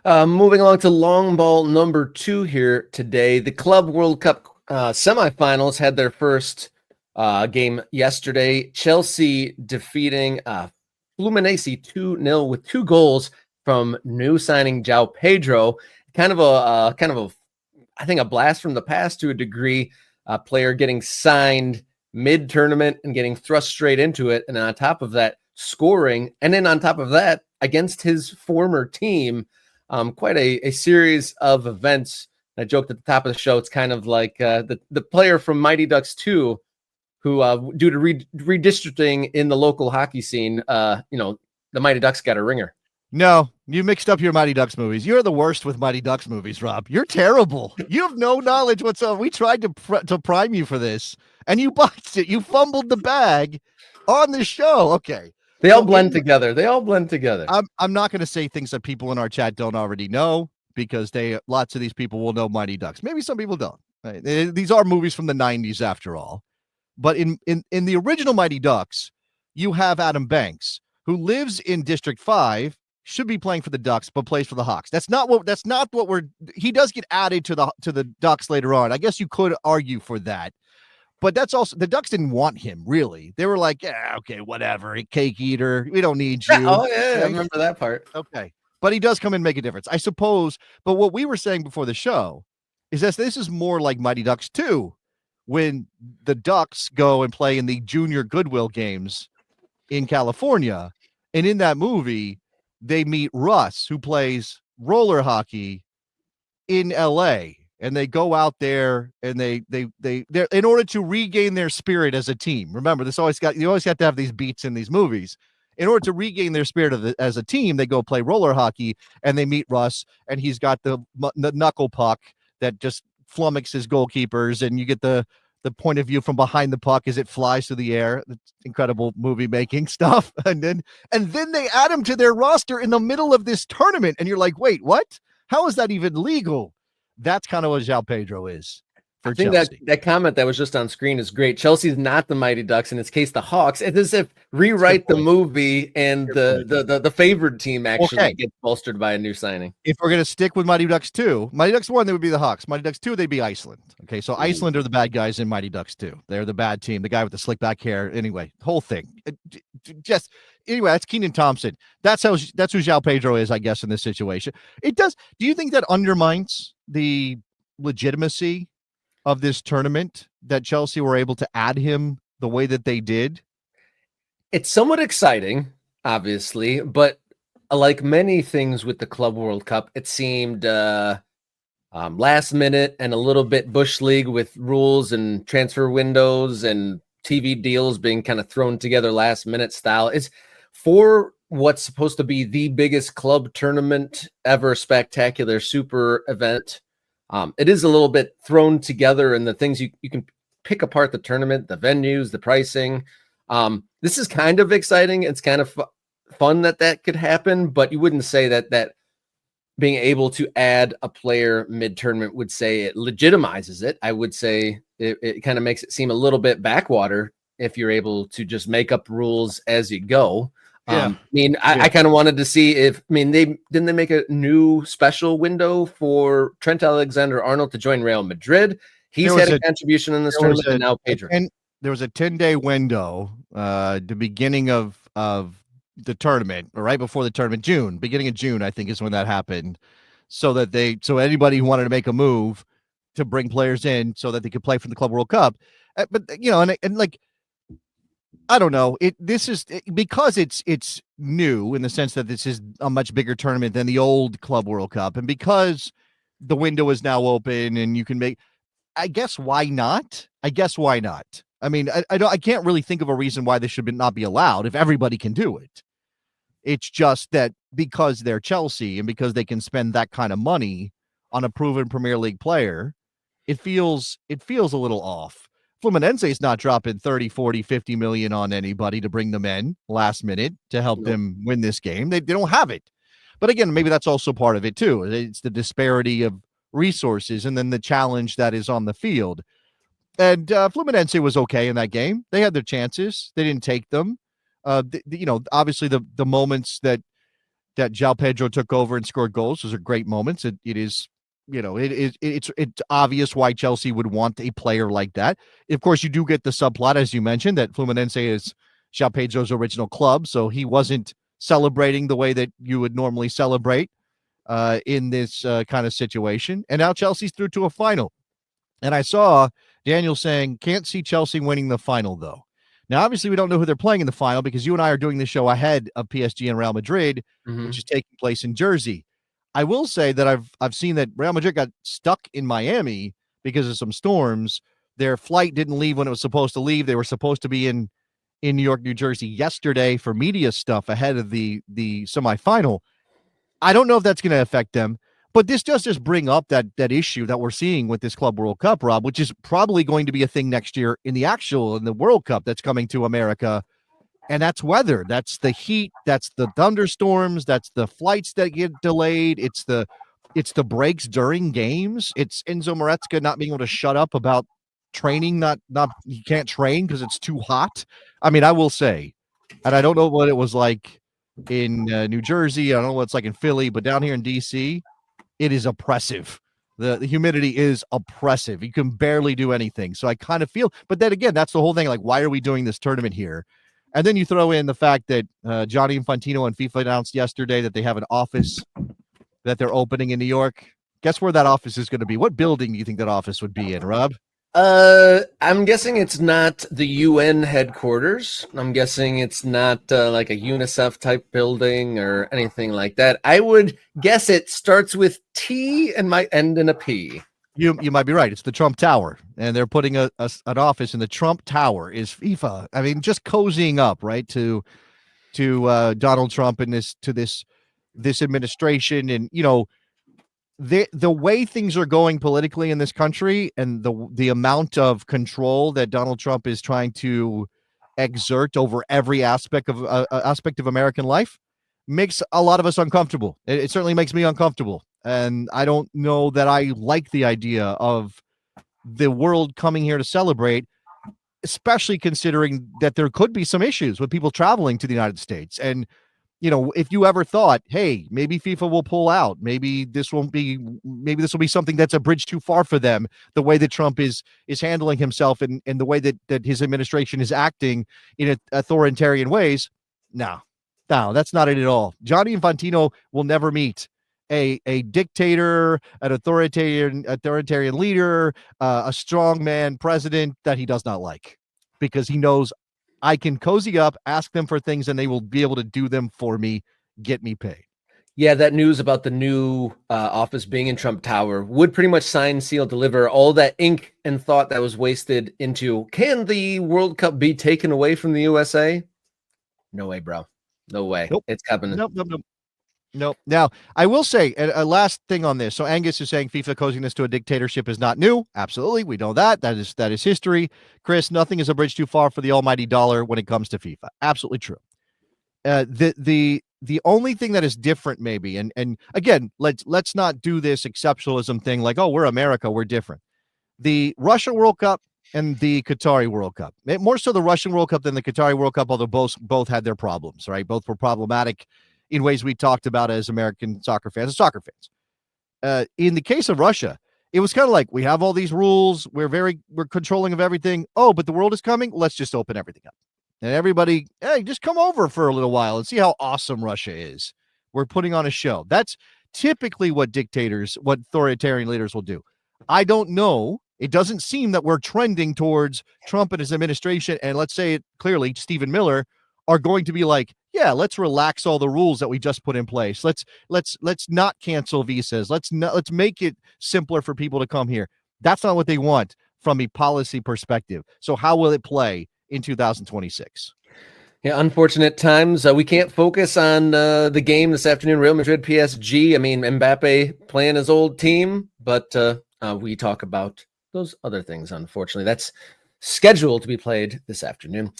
Moving along to long ball number 2 here today. The Club World Cup semifinals had their first game yesterday. Chelsea defeating Fluminense 2-0 with 2 goals from new signing Joao Pedro. I think a blast from the past to a degree. A player getting signed mid-tournament and getting thrust straight into it, and then on top of that, scoring, and then on top of that, against his former team. Quite a series of events. I joked at the top of the show, it's kind of like the player from Mighty Ducks 2, who due to redistricting in the local hockey scene, the Mighty Ducks got a ringer. No, you mixed up your Mighty Ducks movies. You're the worst with Mighty Ducks movies, Rob. You're terrible. You have no knowledge whatsoever. We tried to prime you for this, and you botched it. You fumbled the bag on the show. Okay. They all blend together. I'm not going to say things that people in our chat don't already know, because lots of these people will know Mighty Ducks. Maybe some people don't. Right? These are movies from the 90s after all. But in the original Mighty Ducks, you have Adam Banks, who lives in District 5, should be playing for the Ducks, but plays for the Hawks. That's not what he does get added to the Ducks later on. I guess you could argue for that. But that's also, the Ducks didn't want him, really. They were like, yeah, okay, whatever, cake eater. We don't need you. Oh, yeah, right? I remember that part. Okay. But he does come and make a difference, I suppose. But what we were saying before the show is that this is more like Mighty Ducks 2, when the Ducks go and play in the Junior Goodwill games in California. And in that movie, they meet Russ, who plays roller hockey in LA. And they go out there and they're in order to regain their spirit as a team. Remember, you always have to have these beats in these movies. In order to regain their spirit as a team, they go play roller hockey, and they meet Russ, and he's got the knuckle puck that just flummoxes goalkeepers, and you get the point of view from behind the puck as it flies through the air. It's incredible movie making stuff. And then they add him to their roster in the middle of this tournament, and you're like, wait, what? How is that even legal? That's kind of what Joao Pedro is for Chelsea. I think that comment that was just on screen is great. Chelsea's not the Mighty Ducks, in this case, the Hawks. It's as if rewrite the movie and the favored team actually gets bolstered by a new signing. If we're going to stick with Mighty Ducks 2, Mighty Ducks 1, they would be the Hawks. Mighty Ducks 2, they'd be Iceland. Okay, so Iceland are the bad guys in Mighty Ducks 2. They're the bad team, the guy with the slick back hair. Anyway, whole thing. Anyway, that's Kenan Thompson. That's who Joao Pedro is, I guess, in this situation. It does. Do you think that undermines the legitimacy of this tournament, that Chelsea were able to add him the way that they did? It's somewhat exciting, obviously, but like many things with the Club World Cup, it seemed last minute and a little bit bush league, with rules and transfer windows and TV deals being kind of thrown together last minute style. It's for what's supposed to be the biggest club tournament ever, spectacular super event. It is a little bit thrown together, and the things you can pick apart the tournament, the venues, the pricing. This is kind of exciting. It's kind of fun that could happen, but you wouldn't say that being able to add a player mid-tournament would say it legitimizes it. I would say it kind of makes it seem a little bit backwater if you're able to just make up rules as you go. Yeah. I kind of wanted to see they make a new special window for Trent Alexander-Arnold to join Real Madrid. He's had a contribution in this tournament, and now Pedro. There was a 10-day window, the beginning of the tournament, or right before the tournament, beginning of June, I think is when that happened, so anybody who wanted to make a move to bring players in so that they could play for the Club World Cup. But I don't know. Because it's new in the sense that this is a much bigger tournament than the old Club World Cup, and because the window is now open and you can make. I guess why not? I mean, I can't really think of a reason why this should not be allowed if everybody can do it. It's just that because they're Chelsea and because they can spend that kind of money on a proven Premier League player, it feels a little off. Fluminense is not dropping 30, 40, 50 million on anybody to bring them in last minute to help them win this game. They don't have it. But again, maybe that's also part of it too. It's the disparity of resources and then the challenge that is on the field. And Fluminense was okay in that game. They had their chances. They didn't take them. Obviously the moments that that Joao Pedro took over and scored goals. Those are great moments. It is, it's obvious why Chelsea would want a player like that. Of course, you do get the subplot, as you mentioned, that Fluminense is Joao Pedro's original club, so he wasn't celebrating the way that you would normally celebrate in this kind of situation. And now Chelsea's through to a final. And I saw Daniel saying, can't see Chelsea winning the final, though. Now, obviously, we don't know who they're playing in the final because you and I are doing this show ahead of PSG and Real Madrid, which is taking place in Jersey. I will say that I've seen that Real Madrid got stuck in Miami because of some storms. Their flight didn't leave when it was supposed to leave. They were supposed to be in New York, New Jersey yesterday for media stuff ahead of the semifinal. I don't know if that's going to affect them, but this does just bring up that issue that we're seeing with this Club World Cup, Rob, which is probably going to be a thing next year in the World Cup that's coming to America. And that's weather. That's the heat. That's the thunderstorms. That's the flights that get delayed. It's the breaks during games. It's Enzo Maresca not being able to shut up about training. Not he can't train because it's too hot. I mean, I will say, and I don't know what it was like in New Jersey. I don't know what it's like in Philly, but down here in DC, it is oppressive. The humidity is oppressive. You can barely do anything. So I kind of feel, but then again, that's the whole thing. Like, why are we doing this tournament here? And then you throw in the fact that Gianni Infantino and FIFA announced yesterday that they have an office that they're opening in New York. Guess where that office is going to be? What building do you think that office would be in, Rob? I'm guessing it's not the UN headquarters. I'm guessing it's not like a UNICEF type building or anything like that. I would guess it starts with T and might end in a P. You might be right. It's the Trump Tower, and they're putting an office in the Trump Tower. Is FIFA? I mean, just cozying up, right, to Donald Trump and this administration, and the way things are going politically in this country, and the amount of control that Donald Trump is trying to exert over every aspect of American life makes a lot of us uncomfortable. It certainly makes me uncomfortable. And I don't know that I like the idea of the world coming here to celebrate, especially considering that there could be some issues with people traveling to the United States. And, if you ever thought, hey, maybe FIFA will pull out, maybe this will be something that's a bridge too far for them, the way that Trump is handling himself and the way that his administration is acting in authoritarian ways. No, that's not it at all. Gianni Infantino will never meet a dictator, an authoritarian leader, a strongman president that he does not like, because he knows I can cozy up, ask them for things, and they will be able to do them for me, get me paid. Yeah, that news about the new office being in Trump Tower would pretty much sign, seal, deliver all that ink and thought that was wasted into, can the World Cup be taken away from the USA? No way, bro. No way. Nope. It's happening. Nope. Now, I will say a last thing on this. So Angus is saying FIFA cozying this to a dictatorship is not new. Absolutely. We know that. That is history. Chris, nothing is a bridge too far for the almighty dollar when it comes to FIFA. Absolutely true. The only thing that is different maybe, and again, let's not do this exceptionalism thing like, oh, we're America, we're different. The Russia World Cup and the Qatari World Cup, more so the Russian World Cup than the Qatari World Cup, although both had their problems, right? Both were problematic in ways we talked about as American soccer fans and soccer fans. In the case of Russia, it was kind of like, we have all these rules. We're controlling of everything. Oh, but the world is coming. Let's just open everything up. And everybody, hey, just come over for a little while and see how awesome Russia is. We're putting on a show. That's typically what authoritarian leaders will do. I don't know. It doesn't seem that we're trending towards Trump and his administration, and let's say it clearly, Stephen Miller, are going to be like, yeah, let's relax all the rules that we just put in place. Let's not cancel visas. Let's make it simpler for people to come here. That's not what they want from a policy perspective. So how will it play in 2026? Yeah, unfortunate times. We can't focus on the game this afternoon, Real Madrid PSG. I mean, Mbappe playing his old team, but we talk about those other things, unfortunately. That's scheduled to be played this afternoon.